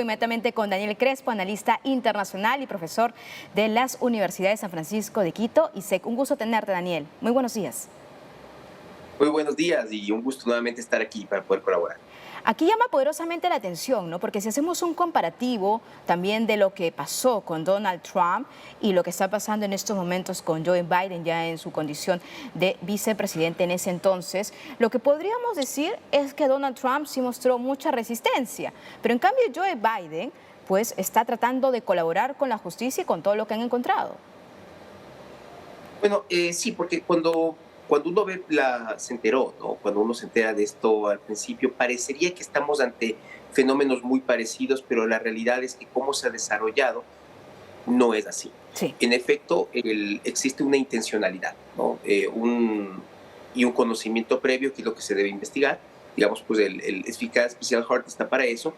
Inmediatamente con Daniel Crespo, analista internacional y profesor de las Universidades de San Francisco de Quito y SEC. Un gusto tenerte, Daniel. Muy buenos días. Muy buenos días y un gusto nuevamente estar aquí para poder colaborar. Aquí llama poderosamente la atención, ¿no? Porque si hacemos un comparativo también de lo que pasó con Donald Trump y lo que está pasando en estos momentos con Joe Biden ya en su condición de vicepresidente en ese entonces, lo que podríamos decir es que Donald Trump sí mostró mucha resistencia, pero en cambio Joe Biden pues está tratando de colaborar con la justicia y con todo lo que han encontrado. Bueno, sí, porque cuando uno se enteró, ¿no? Cuando uno se entera de esto al principio, parecería que estamos ante fenómenos muy parecidos, pero la realidad es que cómo se ha desarrollado no es así. Sí. En efecto, existe una intencionalidad, ¿no? Y un conocimiento previo, que es lo que se debe investigar. Digamos, pues el fiscal Special Hart está para eso,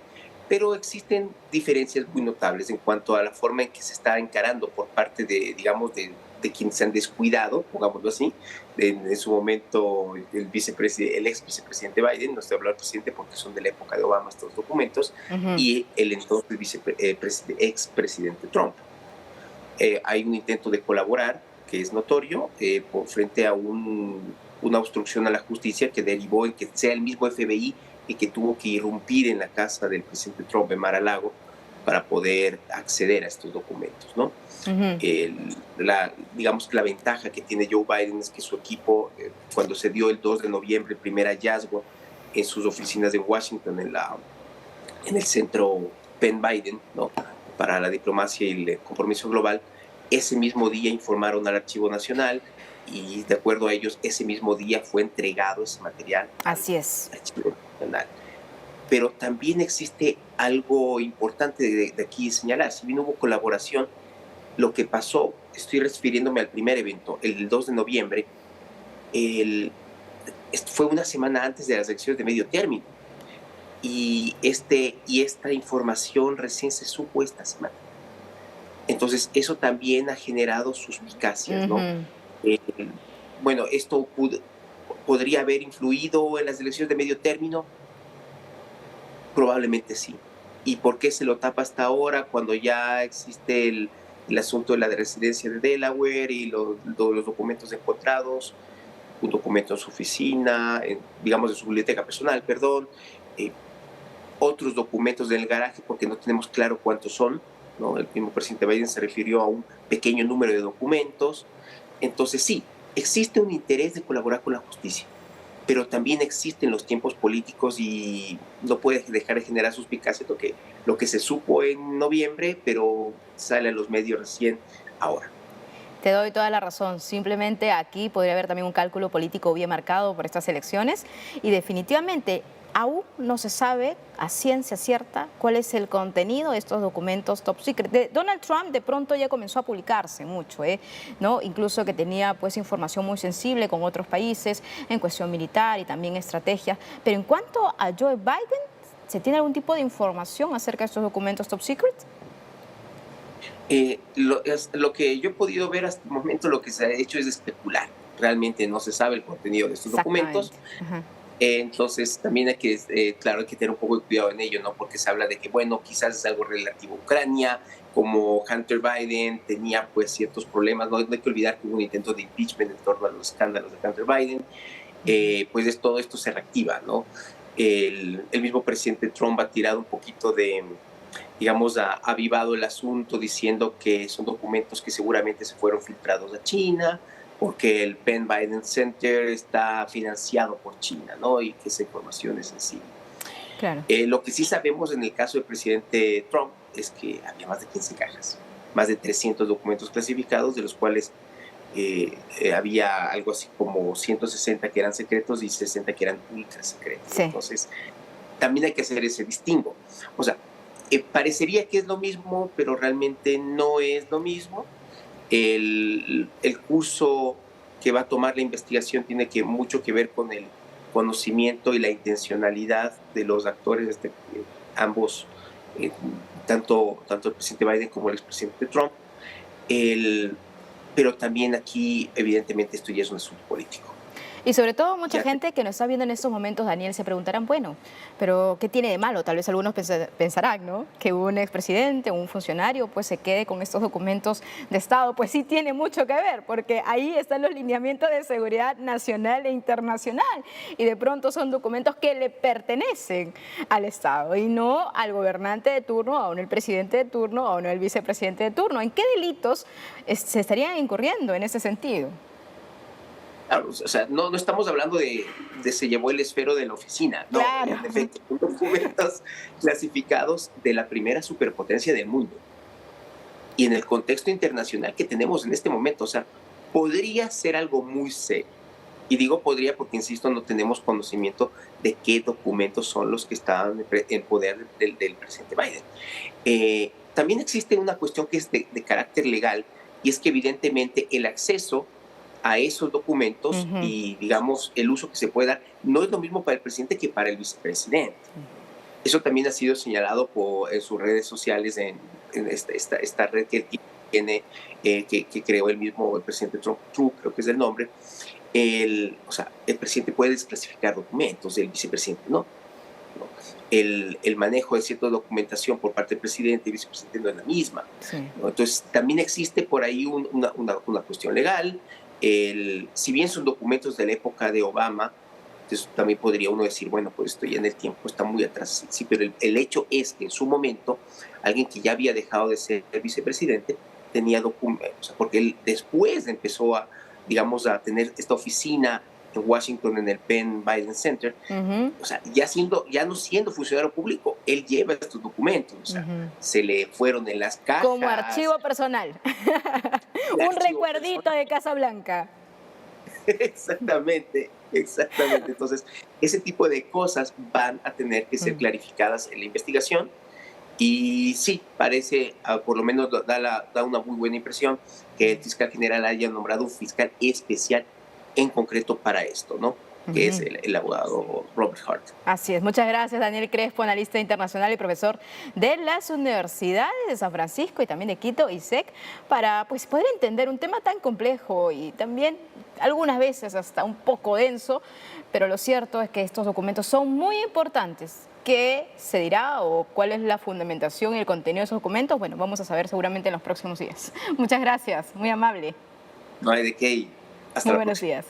pero existen diferencias muy notables en cuanto a la forma en que se está encarando por parte de, digamos, de quienes se han descuidado, pongámoslo así, en su momento el ex vicepresidente Biden, no estoy hablando del presidente porque son de la época de Obama estos documentos, Ujú. y el entonces ex presidente Trump. Hay un intento de colaborar que es notorio frente a una obstrucción a la justicia que derivó en que sea el mismo FBI el que tuvo que irrumpir en la casa del presidente Trump en Mar-a-Lago para poder acceder a estos documentos, ¿no? Ujú. Digamos que la ventaja que tiene Joe Biden es que su equipo, cuando se dio el 2 de noviembre el primer hallazgo en sus oficinas de Washington, en el centro Penn Biden, ¿no? Para la diplomacia y el compromiso global, ese mismo día informaron al Archivo Nacional y de acuerdo a ellos, ese mismo día fue entregado ese material al Así es. Archivo Nacional. Pero también existe algo importante de aquí señalar. Si bien hubo colaboración, lo que pasó, estoy refiriéndome al primer evento, el 2 de noviembre, el, fue una semana antes de las elecciones de medio término. Y esta información recién se supo esta semana. Entonces, eso también ha generado suspicacias, ¿no? Ujú. Eh, bueno, podría haber influido en las elecciones de medio término, probablemente sí. ¿Y por qué se lo tapa hasta ahora cuando ya existe el asunto de la residencia de Delaware y los documentos encontrados, un documento en su oficina, digamos, de su biblioteca personal, perdón, eh, otros documentos en el garaje porque no tenemos claro cuántos son, ¿no? El mismo presidente Biden se refirió a un pequeño número de documentos. Entonces, sí, existe un interés de colaborar con la justicia, pero también existen los tiempos políticos y no puede dejar de generar suspicacia lo que se supo en noviembre, pero sale a los medios recién ahora. Te doy toda la razón. Simplemente aquí podría haber también un cálculo político bien marcado por estas elecciones y definitivamente aún no se sabe a ciencia cierta cuál es el contenido de estos documentos top secret. Donald Trump de pronto ya comenzó a publicarse mucho, ¿no? Incluso que tenía pues información muy sensible con otros países en cuestión militar y también estrategia. Pero en cuanto a Joe Biden, ¿se tiene algún tipo de información acerca de estos documentos top secret? Lo que yo he podido ver hasta el momento, lo que se ha hecho es especular. Realmente no se sabe el contenido de estos documentos. Exactamente. Ajá. Entonces, también claro, hay que tener un poco de cuidado en ello, ¿no? Porque se habla de que, bueno, quizás es algo relativo a Ucrania, como Hunter Biden tenía pues ciertos problemas, no hay que olvidar que hubo un intento de impeachment en torno a los escándalos de Hunter Biden, pues todo esto se reactiva, ¿no? El mismo presidente Trump ha tirado un poquito digamos, ha avivado el asunto diciendo que son documentos que seguramente se fueron filtrados a China, porque el Penn Biden Center está financiado por China, ¿no? Y que esa información es sensible. Claro. Lo que sí sabemos en el caso del presidente Trump es que había más de 15 cajas, más de 300 documentos clasificados, de los cuales había algo así como 160 que eran secretos y 60 que eran ultra secretos. Sí. Entonces, también hay que hacer ese distingo. O sea, parecería que es lo mismo, pero realmente no es lo mismo. El curso que va a tomar la investigación tiene mucho que ver con el conocimiento y la intencionalidad de los actores, ambos, eh, tanto el presidente Biden como el expresidente Trump. El, pero también aquí, evidentemente, esto ya es un asunto político. Y sobre todo mucha Ya gente que nos está viendo en estos momentos, Daniel, se preguntarán, bueno, pero ¿qué tiene de malo? Tal vez algunos pensarán, ¿no? Que un expresidente o un funcionario pues se quede con estos documentos de Estado. Pues sí tiene mucho que ver, porque ahí están los lineamientos de seguridad nacional e internacional. Y de pronto son documentos que le pertenecen al Estado y no al gobernante de turno, o no el presidente de turno, o no el vicepresidente de turno. ¿En qué delitos se estarían incurriendo en ese sentido? claro, o sea, no estamos hablando de se llevó el esfero de la oficina, no, Claro. en efecto, son documentos clasificados de la primera superpotencia del mundo. Y en el contexto internacional que tenemos en este momento, o sea, podría ser algo muy serio. Y digo podría porque, insisto, no tenemos conocimiento de qué documentos son los que estaban en poder del presidente Biden. También existe una cuestión que es de carácter legal, y es que evidentemente el acceso a esos documentos Ujú. y, digamos, el uso que se puede dar no es lo mismo para el presidente que para el vicepresidente. Eso también ha sido señalado en sus redes sociales, en esta red que él tiene, que creó el mismo el presidente Trump, True, creo que es el nombre. O sea, el presidente puede desclasificar documentos, el vicepresidente no. ¿No? El manejo de cierta documentación por parte del presidente y vicepresidente no es la misma, Sí. ¿no? Entonces, también existe por ahí una cuestión legal. Si bien son documentos de la época de Obama, entonces también podría uno decir, bueno, pues esto ya en el tiempo está muy atrás. Sí, pero el hecho es que en su momento, alguien que ya había dejado de ser vicepresidente tenía documentos, o sea, porque él después empezó a, digamos, a tener esta oficina en Washington, en el Penn Biden Center. Ujú, O sea, ya no siendo funcionario público, él lleva estos documentos, o sea, ujú. se le fueron en las Como cajas, archivo personal. el Un archivo recuerdito personal. de Casa Blanca. Exactamente, exactamente. Entonces, ese tipo de cosas van a tener que ser Mm. clarificadas en la investigación. Y sí, parece, por lo menos da una muy buena impresión que el fiscal general haya nombrado un fiscal especial en concreto para esto, ¿no? Que es Ujú. el abogado Robert Hart. Así es. Muchas gracias, Daniel Crespo, analista internacional y profesor de las universidades de San Francisco y también de Quito y SEC, para pues, poder entender un tema tan complejo y también algunas veces hasta un poco denso, pero lo cierto es que estos documentos son muy importantes. ¿Qué se dirá o cuál es la fundamentación y el contenido de esos documentos? Bueno, vamos a saber seguramente en los próximos días. Muchas gracias, muy amable. No hay de qué. Hasta Muy la buenos próxima. días.